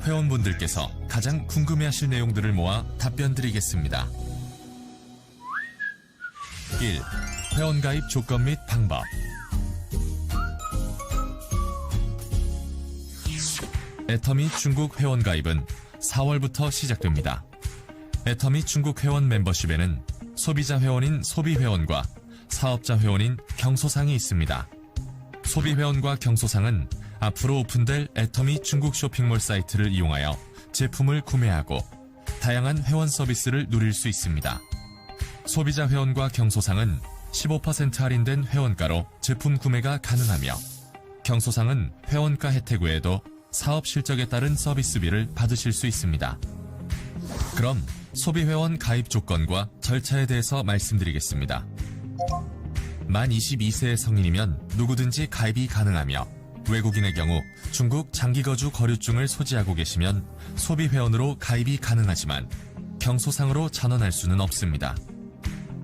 회원분들께서 가장 궁금해하실 내용들을 모아 답변 드리겠습니다. 1. 회원가입 조건 및 방법. 애터미 중국 회원가입은 4월부터 시작됩니다. 애터미 중국 회원 멤버십에는 소비자 회원인 소비회원과 사업자 회원인 경소상이 있습니다. 소비회원과 경소상은 앞으로 오픈될 애터미 중국 쇼핑몰 사이트를 이용하여 제품을 구매하고 다양한 회원 서비스를 누릴 수 있습니다. 소비자 회원과 경소상은 15% 할인된 회원가로 제품 구매가 가능하며 경소상은 회원가 혜택 외에도 사업 실적에 따른 서비스비를 받으실 수 있습니다. 그럼 소비회원 가입 조건과 절차에 대해서 말씀드리겠습니다. 만 22세의 성인이면 누구든지 가입이 가능하며 외국인의 경우 중국 장기거주 거류증을 소지하고 계시면 소비회원으로 가입이 가능하지만 경소상으로 전환할 수는 없습니다.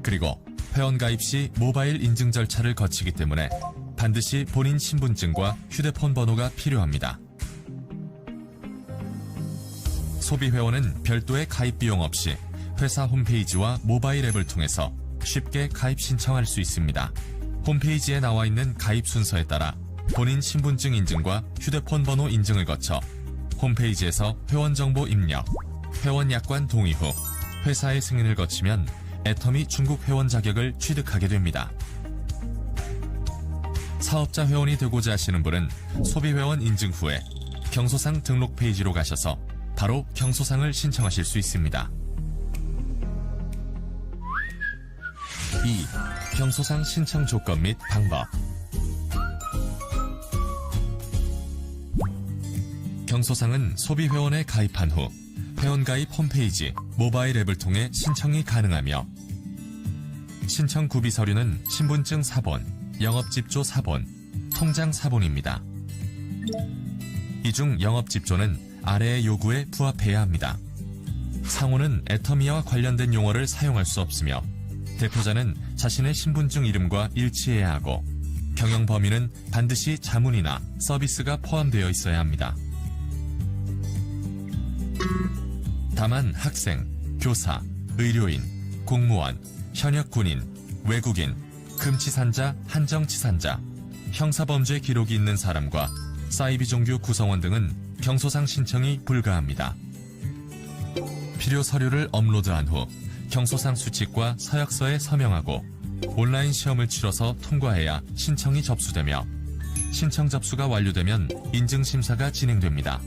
그리고 회원 가입 시 모바일 인증 절차를 거치기 때문에 반드시 본인 신분증과 휴대폰 번호가 필요합니다. 소비회원은 별도의 가입 비용 없이 회사 홈페이지와 모바일 앱을 통해서 쉽게 가입 신청할 수 있습니다. 홈페이지에 나와 있는 가입 순서에 따라 본인 신분증 인증과 휴대폰 번호 인증을 거쳐 홈페이지에서 회원 정보 입력, 회원 약관 동의 후 회사의 승인을 거치면 애터미 중국 회원 자격을 취득하게 됩니다. 사업자 회원이 되고자 하시는 분은 소비회원 인증 후에 경소상 등록 페이지로 가셔서 바로 경소상을 신청하실 수 있습니다. 2. 경소상 신청 조건 및 방법. 경소상은 소비회원에 가입한 후 회원가입 홈페이지, 모바일 앱을 통해 신청이 가능하며 신청 구비 서류는 신분증 사본, 영업집조 사본, 통장 사본입니다. 이 중 영업집조는 아래의 요구에 부합해야 합니다. 상호는 애터미와 관련된 용어를 사용할 수 없으며 대표자는 자신의 신분증 이름과 일치해야 하고 경영 범위는 반드시 자문이나 서비스가 포함되어 있어야 합니다. 다만 학생, 교사, 의료인, 공무원, 현역 군인, 외국인, 금치산자, 한정치산자, 형사범죄 기록이 있는 사람과 사이비종교 구성원 등은 경소상 신청이 불가합니다. 필요 서류를 업로드한 후 경소상 수칙과 서약서에 서명하고 온라인 시험을 치러서 통과해야 신청이 접수되며 신청 접수가 완료되면 인증심사가 진행됩니다.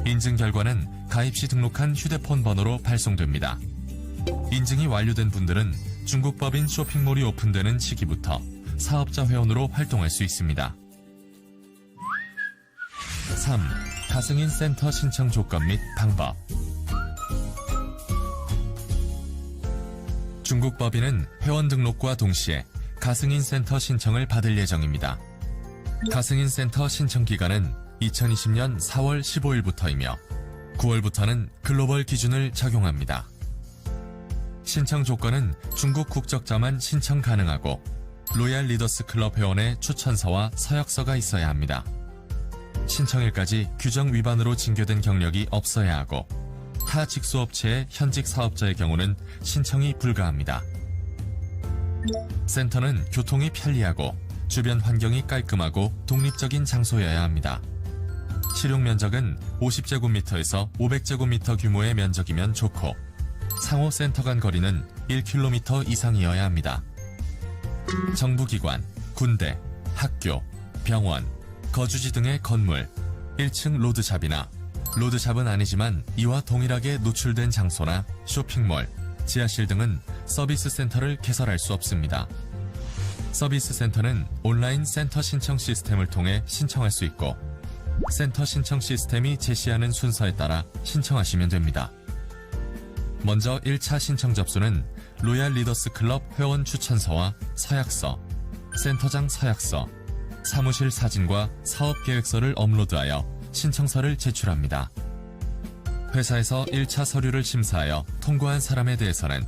인증 결과는 가입 시 등록한 휴대폰 번호로 발송됩니다. 인증이 완료된 분들은 중국 법인 쇼핑몰이 오픈되는 시기부터 사업자 회원으로 활동할 수 있습니다. 3. 가승인 센터 신청 조건 및 방법. 중국 법인은 회원 등록과 동시에 가승인 센터 신청을 받을 예정입니다. 가승인 센터 신청 기간은 2020년 4월 15일부터이며 9월부터는 글로벌 기준을 적용합니다. 신청 조건은 중국 국적자만 신청 가능하고 로얄 리더스 클럽 회원의 추천서와 서약서가 있어야 합니다. 신청일까지 규정 위반으로 징계된 경력이 없어야 하고 타 직수업체의 현직 사업자의 경우는 신청이 불가합니다. 센터는 교통이 편리하고 주변 환경이 깔끔하고 독립적인 장소여야 합니다. 실용 면적은 50제곱미터에서 500제곱미터 규모의 면적이면 좋고 상호 센터 간 거리는 1km 이상이어야 합니다. 정부기관, 군대, 학교, 병원, 거주지 등의 건물, 1층 로드샵이나 로드샵은 아니지만 이와 동일하게 노출된 장소나 쇼핑몰, 지하실 등은 서비스 센터를 개설할 수 없습니다. 서비스 센터는 온라인 센터 신청 시스템을 통해 신청할 수 있고 센터 신청 시스템이 제시하는 순서에 따라 신청하시면 됩니다. 먼저 1차 신청 접수는 로얄 리더스 클럽 회원 추천서와 서약서, 센터장 서약서, 사무실 사진과 사업계획서를 업로드하여 신청서를 제출합니다. 회사에서 1차 서류를 심사하여 통과한 사람에 대해서는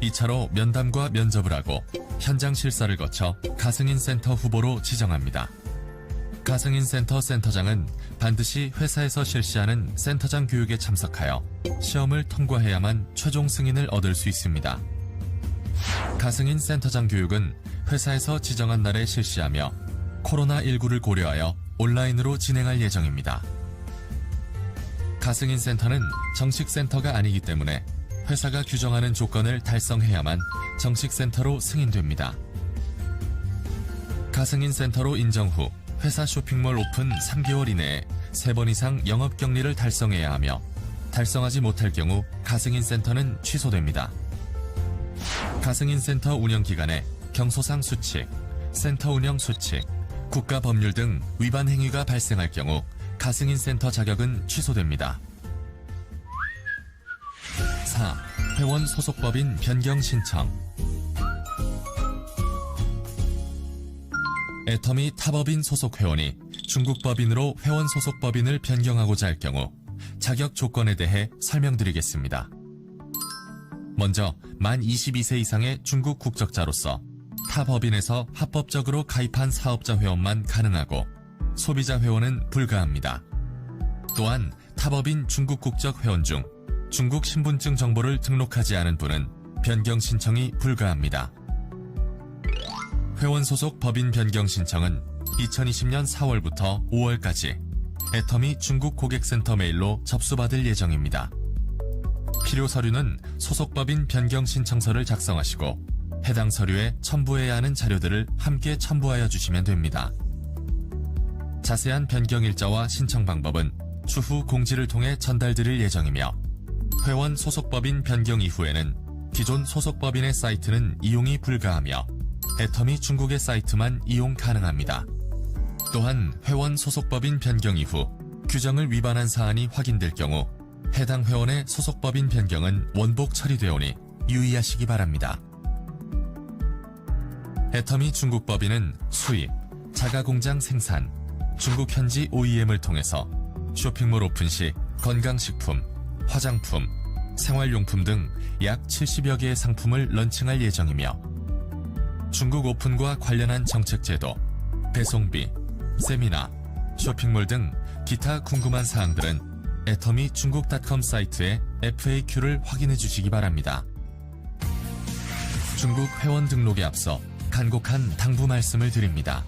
2차로 면담과 면접을 하고 현장 실사를 거쳐 가승인 센터 후보로 지정합니다. 가승인 센터 센터장은 반드시 회사에서 실시하는 센터장 교육에 참석하여 시험을 통과해야만 최종 승인을 얻을 수 있습니다. 가승인 센터장 교육은 회사에서 지정한 날에 실시하며 코로나19를 고려하여 온라인으로 진행할 예정입니다. 가승인 센터는 정식 센터가 아니기 때문에 회사가 규정하는 조건을 달성해야만 정식 센터로 승인됩니다. 가승인 센터로 인정 후 회사 쇼핑몰 오픈 3개월 이내에 3번 이상 영업격리를 달성해야 하며 달성하지 못할 경우 가승인 센터는 취소됩니다. 가승인 센터 운영 기간에 경소상 수칙, 센터 운영 수칙, 국가법률 등 위반 행위가 발생할 경우 가승인 센터 자격은 취소됩니다. 4. 회원 소속법인 변경 신청. 애터미 타법인 소속 회원이 중국 법인으로 회원 소속 법인을 변경하고자 할 경우 자격 조건에 대해 설명드리겠습니다. 먼저 만 22세 이상의 중국 국적자로서 타법인에서 합법적으로 가입한 사업자 회원만 가능하고 소비자 회원은 불가합니다. 또한 타법인 중국 국적 회원 중 중국 신분증 정보를 등록하지 않은 분은 변경 신청이 불가합니다. 회원 소속 법인 변경 신청은 2020년 4월부터 5월까지 애터미 중국 고객센터 메일로 접수받을 예정입니다. 필요 서류는 소속 법인 변경 신청서를 작성하시고 해당 서류에 첨부해야 하는 자료들을 함께 첨부하여 주시면 됩니다. 자세한 변경 일자와 신청 방법은 추후 공지를 통해 전달드릴 예정이며 회원 소속법인 변경 이후에는 기존 소속법인의 사이트는 이용이 불가하며 애터미 중국의 사이트만 이용 가능합니다. 또한 회원 소속법인 변경 이후 규정을 위반한 사안이 확인될 경우 해당 회원의 소속법인 변경은 원복 처리되오니 유의하시기 바랍니다. 애터미 중국 법인은 수입, 자가공장 생산, 중국 현지 OEM을 통해서 쇼핑몰 오픈 시 건강식품, 화장품, 생활용품 등 약 70여 개의 상품을 런칭할 예정이며 중국 오픈과 관련한 정책 제도, 배송비, 세미나, 쇼핑몰 등 기타 궁금한 사항들은 애터미 중국.com 사이트의 FAQ를 확인해 주시기 바랍니다. 중국 회원 등록에 앞서 간곡한 당부 말씀을 드립니다.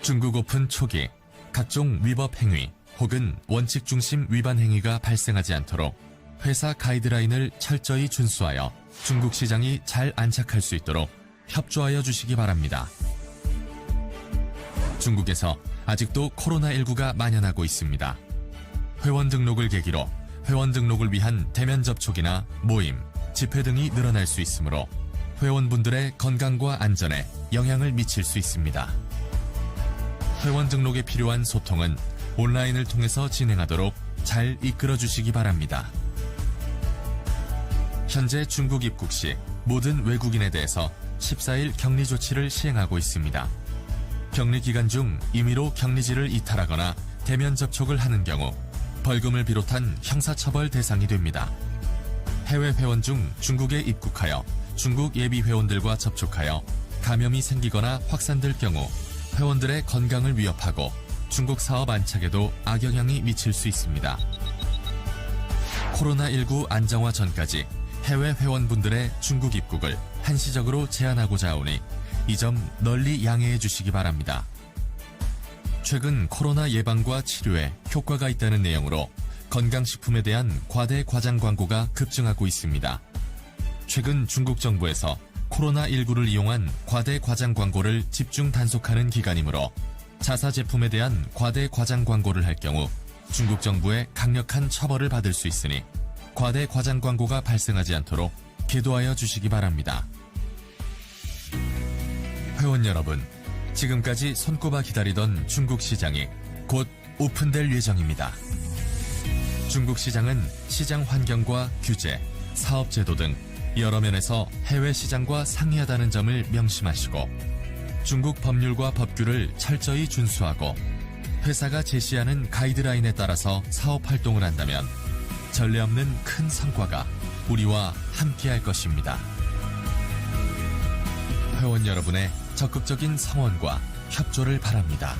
중국 오픈 초기 각종 위법 행위 혹은 원칙 중심 위반 행위가 발생하지 않도록 회사 가이드라인을 철저히 준수하여 중국 시장이 잘 안착할 수 있도록 협조하여 주시기 바랍니다. 중국에서 아직도 코로나19가 만연하고 있습니다. 회원 등록을 계기로 회원 등록을 위한 대면 접촉이나 모임, 집회 등이 늘어날 수 있으므로 회원분들의 건강과 안전에 영향을 미칠 수 있습니다. 회원 등록에 필요한 소통은 온라인을 통해서 진행하도록 잘 이끌어 주시기 바랍니다. 현재 중국 입국 시 모든 외국인에 대해서 14일 격리 조치를 시행하고 있습니다. 격리 기간 중 임의로 격리지를 이탈하거나 대면 접촉을 하는 경우 벌금을 비롯한 형사처벌 대상이 됩니다. 해외 회원 중 중국에 입국하여 중국 예비 회원들과 접촉하여 감염이 생기거나 확산될 경우 회원들의 건강을 위협하고 중국 사업 안착에도 악영향이 미칠 수 있습니다. 코로나19 안정화 전까지 해외 회원분들의 중국 입국을 한시적으로 제한하고자 하오니 이 점 널리 양해해 주시기 바랍니다. 최근 코로나 예방과 치료에 효과가 있다는 내용으로 건강식품에 대한 과대 과장 광고가 급증하고 있습니다. 최근 중국 정부에서 코로나19를 이용한 과대 과장 광고를 집중 단속하는 기간이므로 자사 제품에 대한 과대 과장 광고를 할 경우 중국 정부의 강력한 처벌을 받을 수 있으니 과대 과장 광고가 발생하지 않도록 계도하여 주시기 바랍니다. 회원 여러분, 지금까지 손꼽아 기다리던 중국 시장이 곧 오픈될 예정입니다. 중국 시장은 시장 환경과 규제, 사업 제도 등 여러 면에서 해외 시장과 상이하다는 점을 명심하시고 중국 법률과 법규를 철저히 준수하고 회사가 제시하는 가이드라인에 따라서 사업 활동을 한다면 전례 없는 큰 성과가 우리와 함께할 것입니다. 회원 여러분의 적극적인 성원과 협조를 바랍니다.